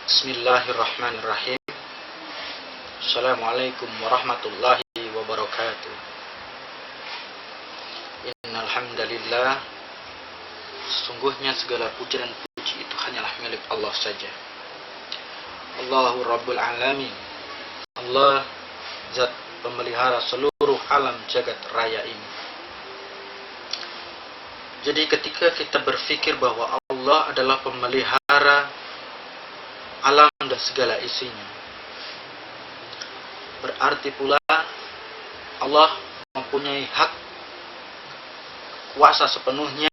Bismillahirrahmanirrahim. Assalamualaikum warahmatullahi wabarakatuh. Innal hamdalillah, sesungguhnya segala puji dan puji itu hanyalah milik Allah saja. Allahu Rabbul Alamin. Allah zat pemelihara seluruh alam jagat raya ini. Jadi ketika kita berpikir bahwa Allah adalah pemelihara alam dan segala isinya, berarti pula Allah mempunyai hak kuasa sepenuhnya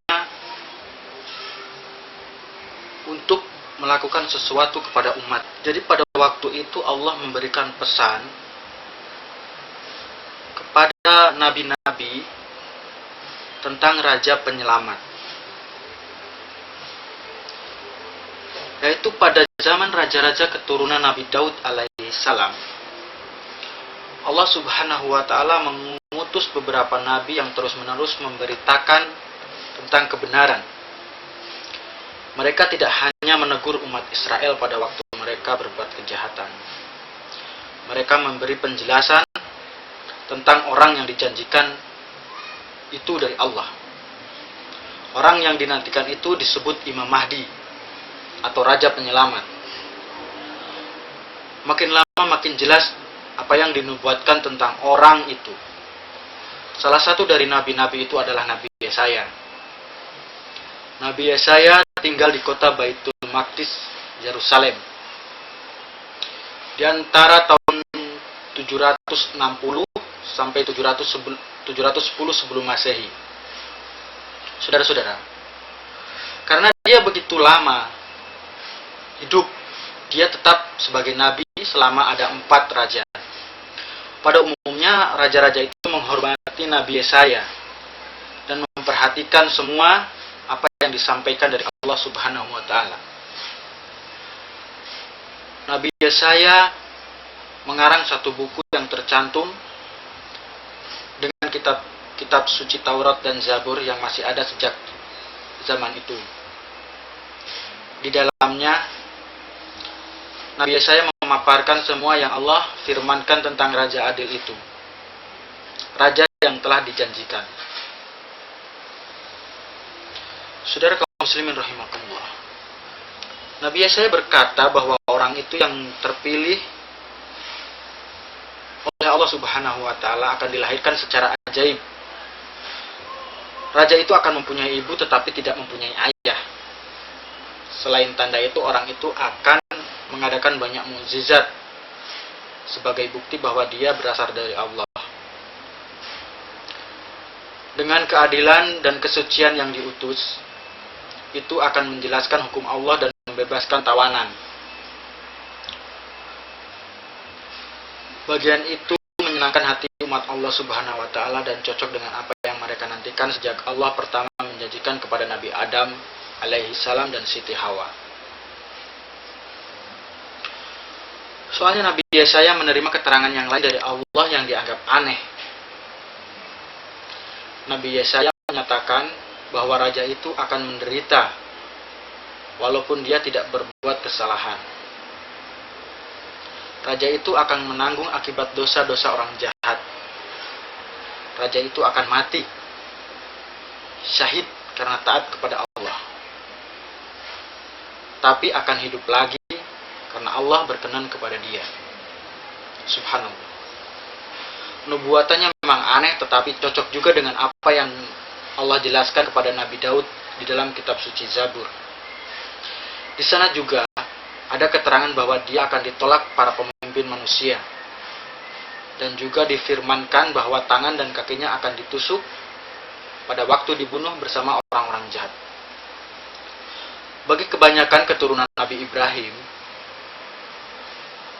untuk melakukan sesuatu kepada umat. Jadi pada waktu itu Allah memberikan pesan kepada nabi-nabi tentang Raja Penyelamat, yaitu pada zaman raja-raja keturunan Nabi Daud alaihi salam. Allah subhanahu wa ta'ala mengutus beberapa nabi yang terus-menerus memberitakan tentang kebenaran. Mereka tidak hanya menegur umat Israel pada waktu mereka berbuat kejahatan. Mereka memberi penjelasan tentang orang yang dijanjikan itu dari Allah. Orang yang dinantikan itu disebut Imam Mahdi atau Raja Penyelamat. Makin lama makin jelas apa yang dinubuatkan tentang orang itu. Salah satu dari nabi-nabi itu adalah Nabi Yesaya. Nabi Yesaya tinggal di kota Baitul Maqdis, Yerusalem, di antara tahun 760 sampai 710 sebelum Masehi. Saudara-saudara, karena dia begitu lama hidup, dia tetap sebagai nabi selama ada 4 raja. Pada umumnya raja-raja itu menghormati Nabi Yesaya dan memperhatikan semua apa yang disampaikan dari Allah Subhanahu wa ta'ala. Nabi Yesaya mengarang satu buku yang tercantum dengan kitab suci Taurat dan Zabur yang masih ada sejak zaman itu. Di dalamnya Nabi Yesaya memaparkan semua yang Allah firmankan tentang Raja Adil itu, Raja yang telah dijanjikan. Saudara kaum muslimin rahimakumullah, Nabi Yesaya berkata bahwa orang itu yang terpilih oleh Allah Subhanahu wa ta'ala akan dilahirkan secara ajaib. Raja itu akan mempunyai ibu tetapi tidak mempunyai ayah. Selain tanda itu, orang itu akan mengadakan banyak mukjizat sebagai bukti bahwa dia berasal dari Allah. Dengan keadilan dan kesucian yang diutus, itu akan menjelaskan hukum Allah dan membebaskan tawanan. Bagian itu menyenangkan hati umat Allah Subhanahu wa ta'ala dan cocok dengan apa yang mereka nantikan sejak Allah pertama menjanjikan kepada Nabi Adam alaihi salam dan Siti Hawa. Soalnya Nabi Yesaya menerima keterangan yang lain dari Allah yang dianggap aneh. Nabi Yesaya menyatakan bahwa raja itu akan menderita walaupun dia tidak berbuat kesalahan. Raja itu akan menanggung akibat dosa-dosa orang jahat. Raja itu akan mati syahid karena taat kepada Allah, tapi akan hidup lagi karena Allah berkenan kepada dia. Subhanallah. Nubuatannya memang aneh tetapi cocok juga dengan apa yang Allah jelaskan kepada Nabi Daud di dalam kitab suci Zabur. Di sana juga ada keterangan bahwa dia akan ditolak para pemimpin manusia. Dan juga difirmankan bahwa tangan dan kakinya akan ditusuk pada waktu dibunuh bersama orang-orang jahat. Bagi kebanyakan keturunan Nabi Ibrahim,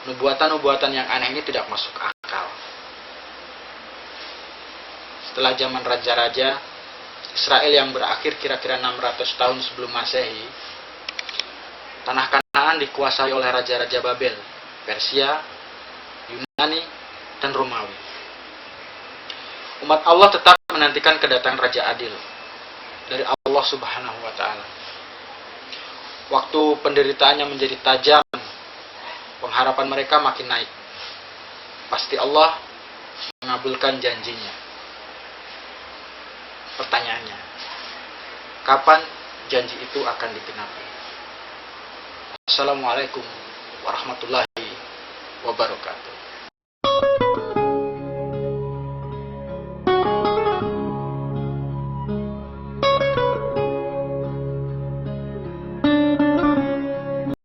nubuatan-nubuatan yang aneh ini tidak masuk akal. Setelah zaman raja-raja Israel yang berakhir kira-kira 600 tahun sebelum Masehi, tanah Kanaan dikuasai oleh raja-raja Babel, Persia, Yunani, dan Romawi. Umat Allah tetap menantikan kedatangan Raja Adil dari Allah Subhanahu wa ta'ala. Waktu penderitaannya menjadi tajam pengharapan mereka makin naik. Pasti Allah mengabulkan janjinya. Pertanyaannya, kapan janji itu akan digenapi? Assalamualaikum warahmatullahi wabarakatuh.